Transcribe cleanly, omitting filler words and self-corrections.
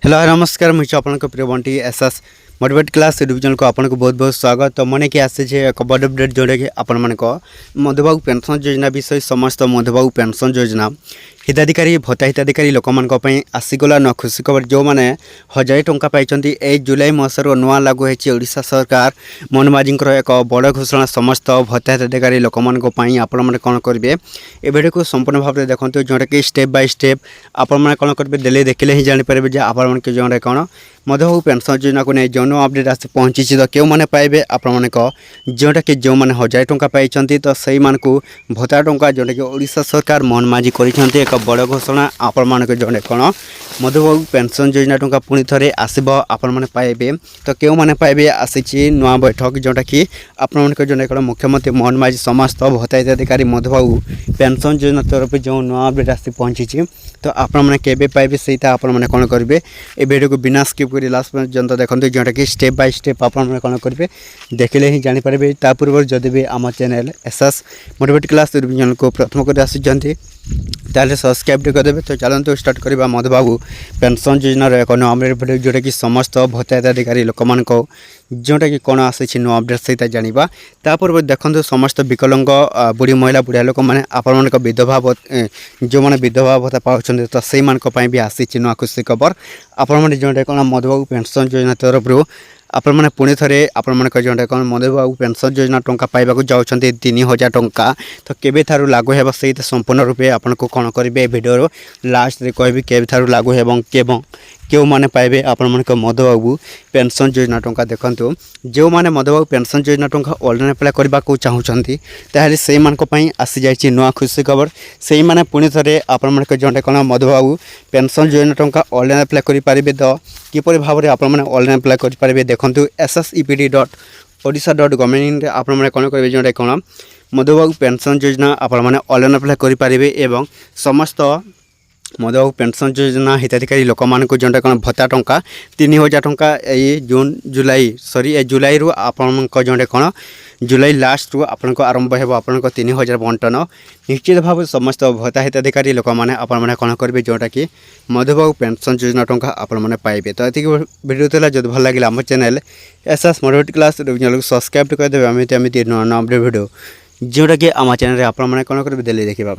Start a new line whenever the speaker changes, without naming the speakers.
Hello नमस्कार मुझे आपन प्रिय Bunty SS motivate class YouTube channel को आपन को बहुत बहुत स्वागत। तो मन की आसे एक बड़ अपडेट जोड़े कि आपण मान मधुबाबू पेंशन योजना विषय समस्त मधुबाबू पेंशन योजना हिताधिकारी भत्ता हिताधिकारी लोक आसीगला न खुशी खबर जो मैंने 1000 टंका पाई ए जुलाई मसर नुआ लागू होड़शा सरकार मोहन माझी एक बड़ घोषणा समस्त भत्ता हिताधिकारी लोक आपण मैंने कौन करेंगे ए भिडियो को संपूर्ण भाव में देखते जोटा कि स्टेप बाय स्टेप आपण मैंने कौन करेंगे डेली देखले ही जानीपारे आपण जो कौन मधुबाबू पेंशन योजना को नहीं जो अपडेट आस पहुँची तो क्यों मैंने पाइबे आपण जोटा कि जो मैंने 1000 टंका पाई तो सही मान को भत्ता टंका जोटा कि ओडिशा सरकार मोहन माझी कर एक बड़ घोषणा आपण मान जो कौन मधुबाबू पेंशन योजना टंका पुणी थे आसब आपण मैंने पाइबे तो क्यों मैंने पाइबे आसी नुआ बैठक जोटा कि आपण जो कौन मुख्यमंत्री मोहन माझी समस्त भत्ता हिताधिकारी मधुबाबू पेंशन योजना तरफ जो नुआ अपडेट आस पहुँची तो आपण मैंने केबे पाइबे सहीटा आपण मैंने कौन करेंगे ए वीडियो को बिना स्किप कर लास्ट पर्यंत देखते जोटा कि स्टेप बाय स्टेप आपण मैंने कौन करेंगे देखले ही जानीपारे। ता पूर्व जदि भी आम channel SS motivate class YouTube channel को प्रथम कर आसी ताले सब्सक्राइब करदे। तो चलते स्टार्ट करवा मधुबाबू पेंशन योजनार एक नुआ अपडेट भिडियो जोटा कि समस्त भत्ता हिताधिकारी लोक जोटा कि कौन आसी नुआ अपडेट सहित जाना। तापूर्व देखो समस्त विकलांग बुढ़ी महिला बुढ़िया लोक मैंने आपण विधवा जो मैंने विधवा भत्ता पाँच तो से भी आसी नुआ खुशी खबर आपण जो कौन मधुबाबू पेंशन योजना तरफ आपण मैंने पुणी थे आपण मान जो कौन मधुबाबू पेंशन योजना टंका पाइबा जाऊँच 3000 टंका तो केबे थारू लागू है सही संपूर्ण रूपे आपन को कौन करेंगे भिडियो लास्ट रे कहबी केबे थारू लागू है क्यों मैंने पाइबे आपण मान मधुबाबू पेंशन योजना टंका देखंतु जो मैंने मधुबाबू पेंशन योजना टंका ऑनलाइन अप्लाई करने को चाहूँगी ताहले से आसी जाइए नुआ खुशी खबर से मैंने पुणी थे आपण मान जो कौन मधुबाबू पेंशन योजना टंका ऑनलाइन अप्लाई करेंगे तो किपर भाव में आपण मैंने ऑनलाइन अप्लाई करेंगे देखो ssepd.odisha.gov.in आपण मैंने कौन करेंगे जो कौन मधुबाबू पेंशन योजना आपण मैंने ऑनलाइन अप्लाई करेंगे एवं समस्त मधुबाबू पेंशन योजना हिताधिकारी लोक मानक जो कौन भत्ता टंका 3000 टंका ये जून जुलाई सॉरी ए जुलाई रु आपण जो कौन जुलाई लास्ट रु आपण आरंभ हो आपण 3000 बंटन निश्चित भाव समस्त भत्ता हिताधिकारी लोक मैंने आपण मैंने कौन करेंगे जोटा कि मधुबाबू पेंशन योजना टंका आपण मैंने पाइबे। तो ये वीडियो था जो भल लगे आम channel SS motivate class channel को सब्सक्राइब करदे एमती नुआ नुआ अपडेट वीडियो जोटा कि आम चैनल आपण मैंने कौन करेंगे डेली देखा।